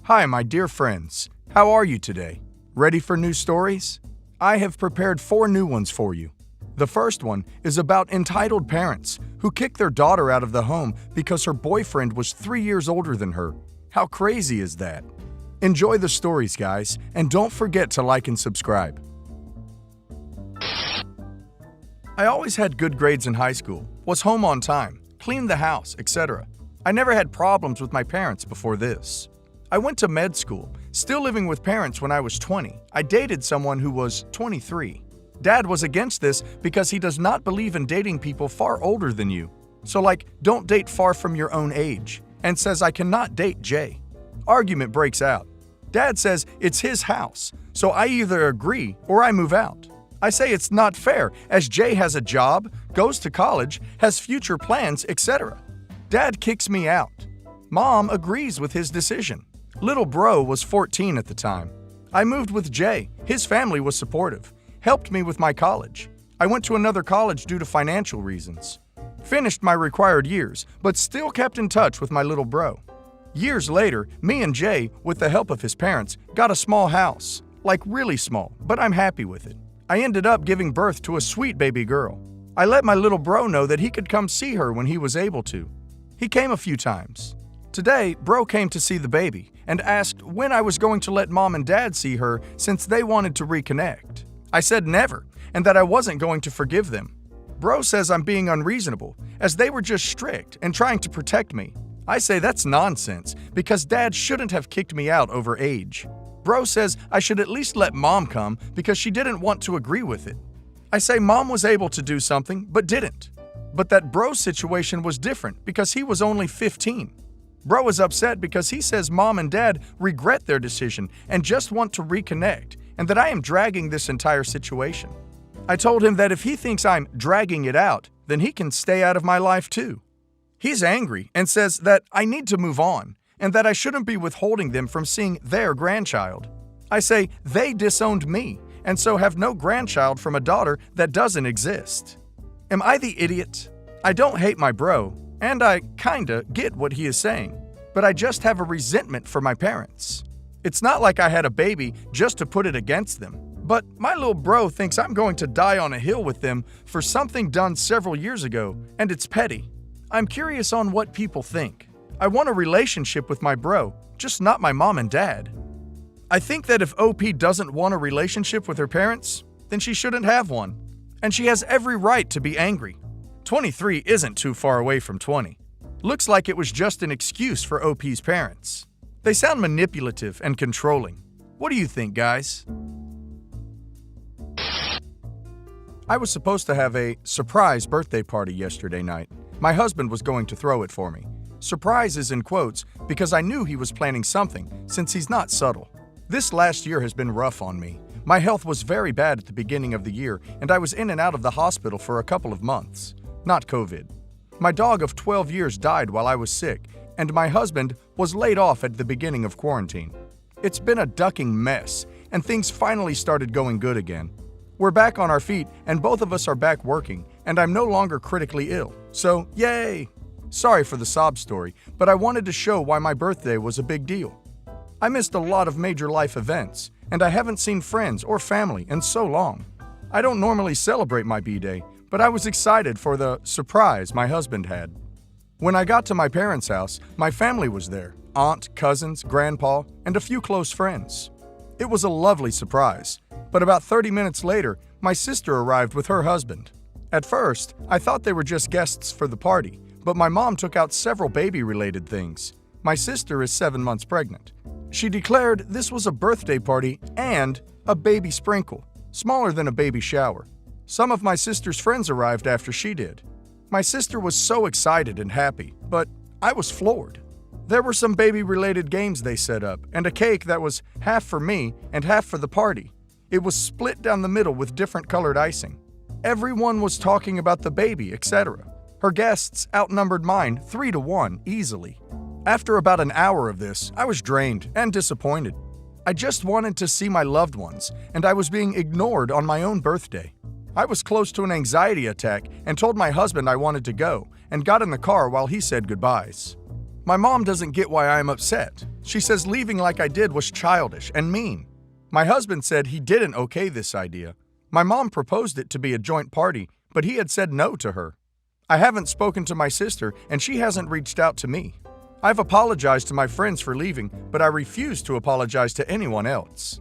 Hi, my dear friends. How are you today? Ready for new stories? I have prepared 4 new ones for you. The first one is about entitled parents who kicked their daughter out of the home because her boyfriend was 3 years older than her. How crazy is that? Enjoy the stories, guys, and don't forget to like and subscribe. I always had good grades in high school, was home on time, cleaned the house, etc. I never had problems with my parents before this. I went to med school, still living with parents when I was 20. I dated someone who was 23. Dad was against this because he does not believe in dating people far older than you. So don't date far from your own age, and says I cannot date Jay. Argument breaks out. Dad says it's his house, so I either agree or I move out. I say it's not fair, as Jay has a job, goes to college, has future plans, etc. Dad kicks me out. Mom agrees with his decision. Little bro was 14 at the time. I moved with Jay. His family was supportive, helped me with my college. I went to another college due to financial reasons. Finished my required years, but still kept in touch with my little bro. Years later, me and Jay, with the help of his parents, got a small house. Really small, but I'm happy with it. I ended up giving birth to a sweet baby girl. I let my little bro know that he could come see her when he was able to. He came a few times. Today, bro came to see the baby and asked when I was going to let mom and dad see her since they wanted to reconnect. I said never, and that I wasn't going to forgive them. Bro says I'm being unreasonable, as they were just strict and trying to protect me. I say that's nonsense, because dad shouldn't have kicked me out over age. Bro says I should at least let mom come because she didn't want to agree with it. I say mom was able to do something, but didn't. But that bro's situation was different because he was only 15. Bro is upset because he says mom and dad regret their decision and just want to reconnect, and that I am dragging this entire situation. I told him that if he thinks I'm dragging it out, then he can stay out of my life too. He's angry and says that I need to move on, and that I shouldn't be withholding them from seeing their grandchild. I say they disowned me, and so have no grandchild from a daughter that doesn't exist. Am I the idiot? I don't hate my bro, and I kinda get what he is saying, but I just have a resentment for my parents. It's not like I had a baby just to put it against them, but my little bro thinks I'm going to die on a hill with them for something done several years ago, and it's petty. I'm curious on what people think. I want a relationship with my bro, just not my mom and dad. I think that if OP doesn't want a relationship with her parents, then she shouldn't have one, and she has every right to be angry. 23 isn't too far away from 20. Looks like it was just an excuse for OP's parents. They sound manipulative and controlling. What do you think, guys? I was supposed to have a surprise birthday party yesterday night. My husband was going to throw it for me. Surprise is in quotes because I knew he was planning something, since he's not subtle. This last year has been rough on me. My health was very bad at the beginning of the year, and I was in and out of the hospital for a couple of months. Not COVID. My dog of 12 years died while I was sick, and my husband was laid off at the beginning of quarantine. It's been a ducking mess, and things finally started going good again. We're back on our feet, and both of us are back working, and I'm no longer critically ill. So, yay! Sorry for the sob story, but I wanted to show why my birthday was a big deal. I missed a lot of major life events, and I haven't seen friends or family in so long. I don't normally celebrate my B-Day, but I was excited for the surprise my husband had. When I got to my parents' house, my family was there, aunt, cousins, grandpa, and a few close friends. It was a lovely surprise, but about 30 minutes later, my sister arrived with her husband. At first, I thought they were just guests for the party, but my mom took out several baby-related things. My sister is 7 months pregnant. She declared this was a birthday party and a baby sprinkle, smaller than a baby shower. Some of my sister's friends arrived after she did. My sister was so excited and happy, but I was floored. There were some baby-related games they set up, and a cake that was half for me and half for the party. It was split down the middle with different colored icing. Everyone was talking about the baby, etc. Her guests outnumbered mine 3-1 easily. After about an hour of this, I was drained and disappointed. I just wanted to see my loved ones, and I was being ignored on my own birthday. I was close to an anxiety attack and told my husband I wanted to go, and got in the car while he said goodbyes. My mom doesn't get why I am upset. She says leaving like I did was childish and mean. My husband said he didn't okay this idea. My mom proposed it to be a joint party, but he had said no to her. I haven't spoken to my sister, and she hasn't reached out to me. I've apologized to my friends for leaving, but I refuse to apologize to anyone else.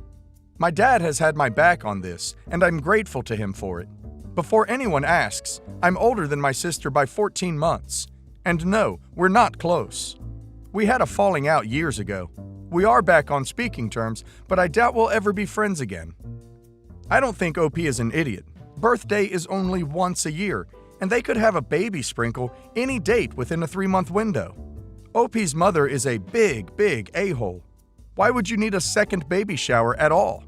My dad has had my back on this, and I'm grateful to him for it. Before anyone asks, I'm older than my sister by 14 months. And no, we're not close. We had a falling out years ago. We are back on speaking terms, but I doubt we'll ever be friends again. I don't think OP is an idiot. Birthday is only once a year, and they could have a baby sprinkle any date within a 3-month window. OP's mother is a big a-hole. Why would you need a second baby shower at all?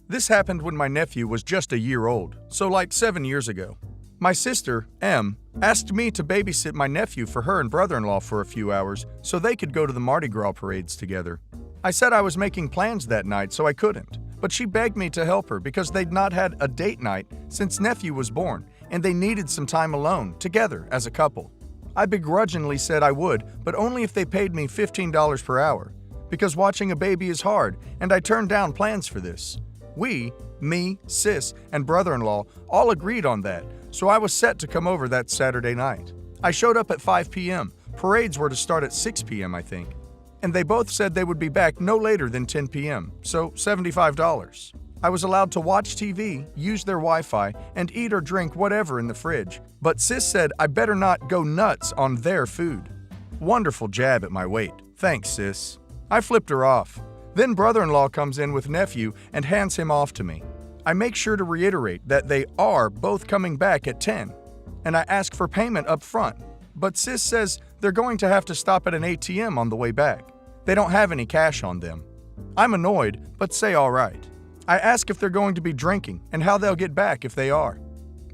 This happened when my nephew was just a year old, so like 7 years ago. My sister, M, asked me to babysit my nephew for her and brother-in-law for a few hours so they could go to the Mardi Gras parades together. I said I was making plans that night, so I couldn't, but she begged me to help her because they'd not had a date night since nephew was born, and they needed some time alone, together, as a couple. I begrudgingly said I would, but only if they paid me $15 per hour, because watching a baby is hard, and I turned down plans for this. We, me, sis, and brother-in-law all agreed on that, so I was set to come over that Saturday night. I showed up at 5 p.m. Parades were to start at 6 p.m., I think. And they both said they would be back no later than 10 p.m., so $75. I was allowed to watch TV, use their Wi-Fi, and eat or drink whatever in the fridge, but sis said I better not go nuts on their food. Wonderful jab at my weight. Thanks, sis. I flipped her off. Then brother-in-law comes in with nephew and hands him off to me. I make sure to reiterate that they are both coming back at 10, and I ask for payment up front, but sis says they're going to have to stop at an ATM on the way back. They don't have any cash on them. I'm annoyed, but say all right. I ask if they're going to be drinking and how they'll get back if they are.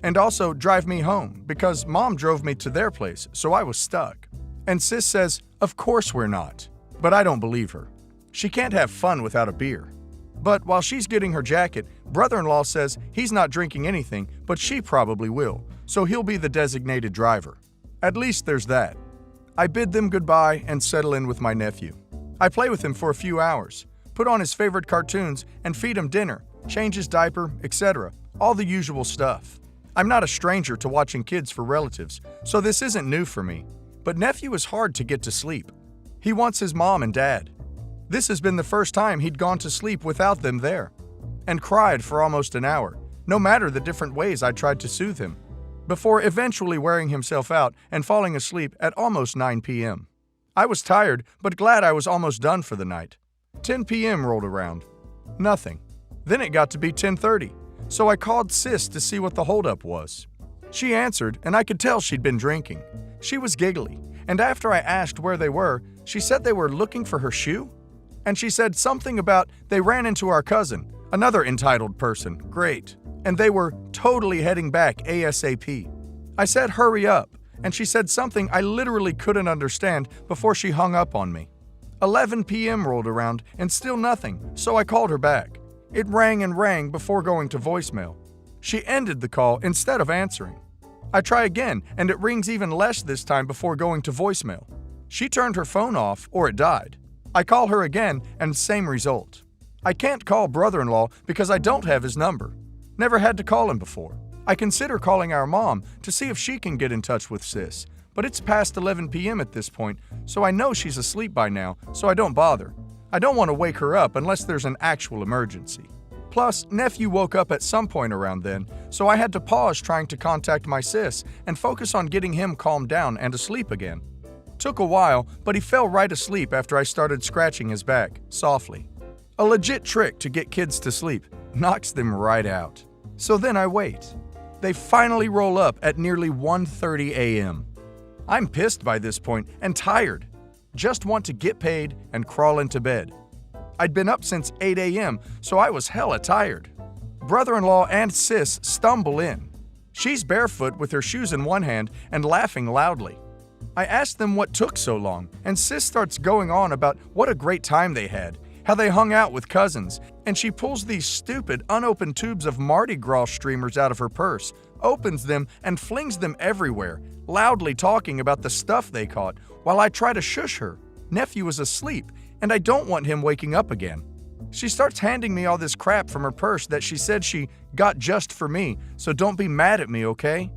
And also drive me home because mom drove me to their place, so I was stuck. And sis says, of course we're not. But I don't believe her. She can't have fun without a beer. But while she's getting her jacket, brother-in-law says he's not drinking anything, but she probably will, so he'll be the designated driver. At least there's that. I bid them goodbye and settle in with my nephew. I play with him for a few hours, put on his favorite cartoons, and feed him dinner, change his diaper, etc. All the usual stuff. I'm not a stranger to watching kids for relatives, so this isn't new for me. But nephew is hard to get to sleep. He wants his mom and dad. This has been the first time he'd gone to sleep without them there, and cried for almost an hour, no matter the different ways I tried to soothe him, before eventually wearing himself out and falling asleep at almost 9 p.m. I was tired, but glad I was almost done for the night. 10 p.m. rolled around. Nothing. Then it got to be 10:30, so I called sis to see what the holdup was. She answered, and I could tell she'd been drinking. She was giggly, and after I asked where they were, she said they were looking for her shoe? And she said something about they ran into our cousin, another entitled person, great, and they were totally heading back ASAP. I said hurry up, and she said something I literally couldn't understand before she hung up on me. 11 p.m. rolled around and still nothing, so I called her back. It rang and rang before going to voicemail. She ended the call instead of answering. I try again, and it rings even less this time before going to voicemail. She turned her phone off, or it died. I call her again, and same result. I can't call brother-in-law because I don't have his number. Never had to call him before. I consider calling our mom to see if she can get in touch with sis, but it's past 11 p.m. at this point, so I know she's asleep by now, so I don't bother. I don't want to wake her up unless there's an actual emergency. Plus, nephew woke up at some point around then, so I had to pause trying to contact my sis and focus on getting him calmed down and asleep again. Took a while, but he fell right asleep after I started scratching his back, softly. A legit trick to get kids to sleep, knocks them right out. So then I wait. They finally roll up at nearly 1:30 a.m. I'm pissed by this point and tired. Just want to get paid and crawl into bed. I'd been up since 8 a.m., so I was hella tired. Brother-in-law and sis stumble in. She's barefoot with her shoes in one hand and laughing loudly. I asked them what took so long, and sis starts going on about what a great time they had, how they hung out with cousins, and she pulls these stupid, unopened tubes of Mardi Gras streamers out of her purse, opens them, and flings them everywhere, loudly talking about the stuff they caught, while I try to shush her. Nephew is asleep, and I don't want him waking up again. She starts handing me all this crap from her purse that she said she got just for me, so don't be mad at me, okay?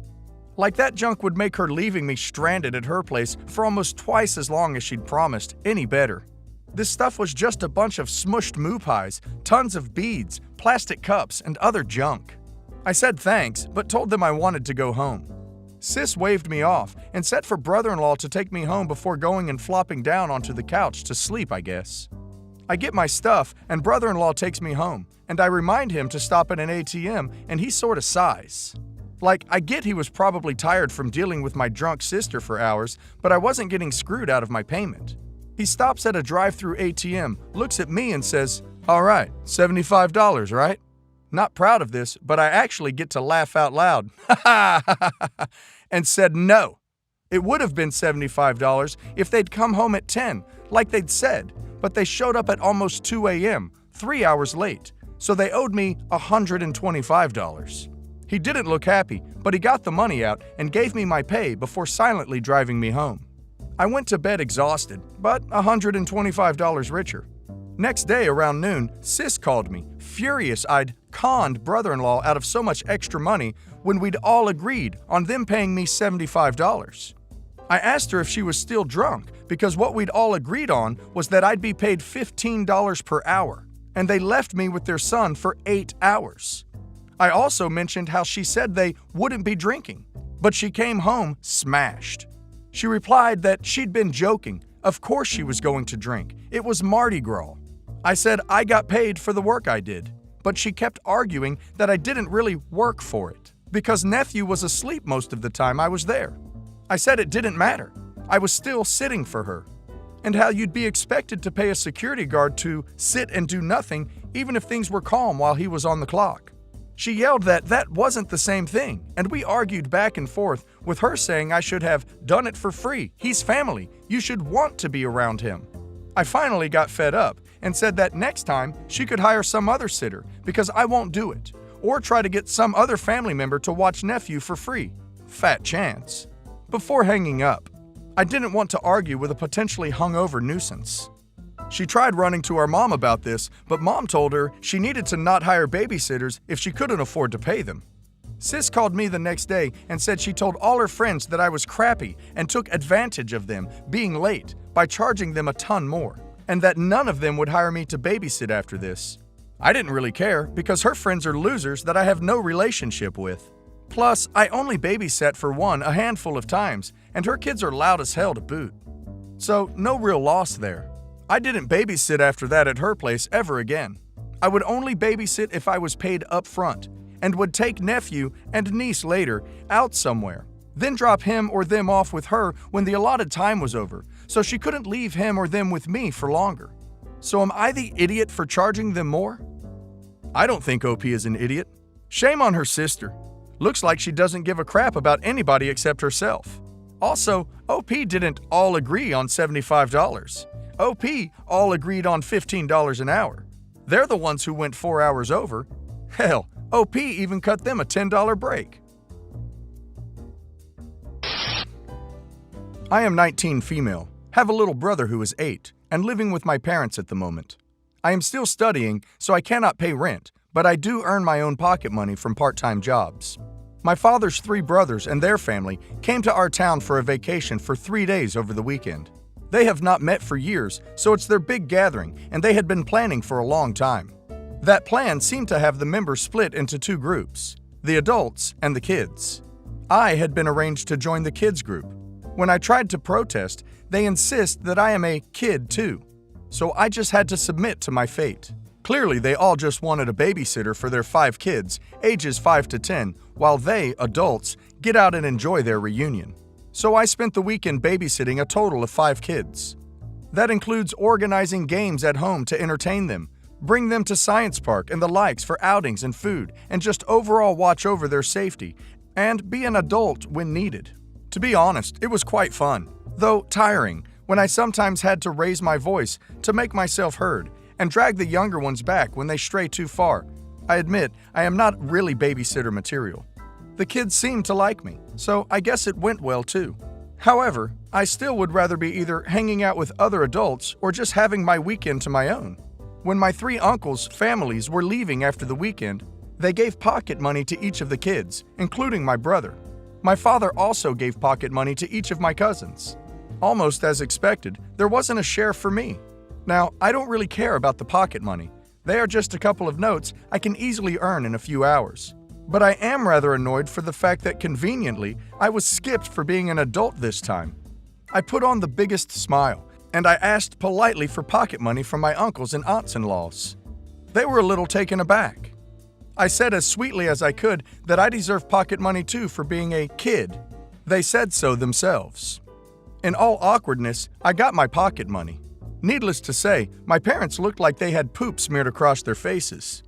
Like that junk would make her leaving me stranded at her place for almost twice as long as she'd promised any better. This stuff was just a bunch of smushed moo pies, tons of beads, plastic cups, and other junk. I said thanks, but told them I wanted to go home. Sis waved me off and said for brother-in-law to take me home before going and flopping down onto the couch to sleep, I guess. I get my stuff, and brother-in-law takes me home, and I remind him to stop at an ATM, and he sort of sighs. Like, I get he was probably tired from dealing with my drunk sister for hours, but I wasn't getting screwed out of my payment. He stops at a drive-through ATM, looks at me and says, "All right, $75, right?" Not proud of this, but I actually get to laugh out loud, and said no. It would have been $75 if they'd come home at 10, like they'd said, but they showed up at almost 2 a.m., 3 hours late, so they owed me $125. He didn't look happy, but he got the money out and gave me my pay before silently driving me home. I went to bed exhausted, but $125 richer. Next day around noon, Sis called me, furious I'd conned brother-in-law out of so much extra money when we'd all agreed on them paying me $75. I asked her if she was still drunk because what we'd all agreed on was that I'd be paid $15 per hour, and they left me with their son for 8 hours. I also mentioned how she said they wouldn't be drinking, but she came home smashed. She replied that she'd been joking. Of course she was going to drink. It was Mardi Gras. I said I got paid for the work I did, but she kept arguing that I didn't really work for it because nephew was asleep most of the time I was there. I said it didn't matter. I was still sitting for her, and how you'd be expected to pay a security guard to sit and do nothing even if things were calm while he was on the clock. She yelled that that wasn't the same thing, and we argued back and forth, with her saying I should have done it for free. He's family. You should want to be around him. I finally got fed up and said that next time she could hire some other sitter because I won't do it, or try to get some other family member to watch nephew for free. Fat chance. Before hanging up, I didn't want to argue with a potentially hungover nuisance. She tried running to our mom about this, but mom told her she needed to not hire babysitters if she couldn't afford to pay them. Sis called me the next day and said she told all her friends that I was crappy and took advantage of them being late by charging them a ton more, and that none of them would hire me to babysit after this. I didn't really care because her friends are losers that I have no relationship with. Plus, I only babysat for one a handful of times, and her kids are loud as hell to boot. So, no real loss there. I didn't babysit after that at her place ever again. I would only babysit if I was paid up front, and would take nephew and niece later out somewhere, then drop him or them off with her when the allotted time was over, so she couldn't leave him or them with me for longer. So am I the idiot for charging them more? I don't think OP is an idiot. Shame on her sister. Looks like she doesn't give a crap about anybody except herself. Also, OP didn't all agree on $75. OP all agreed on $15 an hour. They're the ones who went 4 hours over. Hell, OP even cut them a $10 break. I am 19 female, have a little brother who is 8, and living with my parents at the moment. I am still studying, so I cannot pay rent, but I do earn my own pocket money from part-time jobs. My father's 3 brothers and their family came to our town for a vacation for 3 days over the weekend. They have not met for years, so it's their big gathering, and they had been planning for a long time. That plan seemed to have the members split into 2 groups, the adults and the kids. I had been arranged to join the kids group. When I tried to protest, they insist that I am a kid too, so I just had to submit to my fate. Clearly, they all just wanted a babysitter for their 5 kids, ages 5 to 10, while they, adults, get out and enjoy their reunion. So I spent the weekend babysitting a total of 5 kids. That includes organizing games at home to entertain them, bring them to Science Park and the likes for outings and food, and just overall watch over their safety, and be an adult when needed. To be honest, it was quite fun, though tiring, when I sometimes had to raise my voice to make myself heard, and drag the younger ones back when they stray too far. I admit, I am not really babysitter material. The kids seemed to like me, so I guess it went well too. However, I still would rather be either hanging out with other adults or just having my weekend to my own. When my 3 uncles' families were leaving after the weekend, they gave pocket money to each of the kids, including my brother. My father also gave pocket money to each of my cousins. Almost as expected, there wasn't a share for me. Now, I don't really care about the pocket money. They are just a couple of notes I can easily earn in a few hours. But I am rather annoyed for the fact that conveniently, I was skipped for being an adult this time. I put on the biggest smile, and I asked politely for pocket money from my uncles and aunts-in-laws. They were a little taken aback. I said as sweetly as I could that I deserve pocket money too for being a kid. They said so themselves. In all awkwardness, I got my pocket money. Needless to say, my parents looked like they had poop smeared across their faces.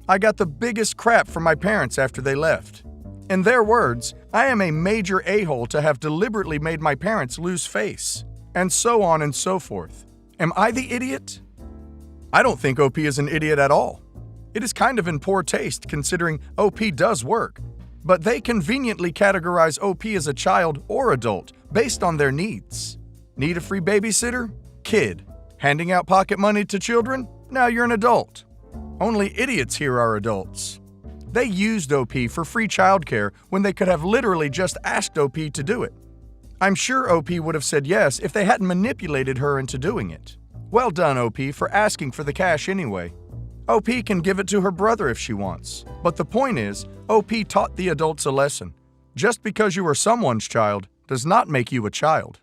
I got the biggest crap from my parents after they left. In their words, I am a major a-hole to have deliberately made my parents lose face, and so on and so forth. Am I the idiot? I don't think OP is an idiot at all. It is kind of in poor taste considering OP does work, but they conveniently categorize OP as a child or adult based on their needs. Need a free babysitter? Kid. Handing out pocket money to children? Now you're an adult. Only idiots here are adults. They used OP for free childcare when they could have literally just asked OP to do it. I'm sure OP would have said yes if they hadn't manipulated her into doing it. Well done, OP, for asking for the cash anyway. OP can give it to her brother if she wants. But the point is, OP taught the adults a lesson. Just because you are someone's child does not make you a child.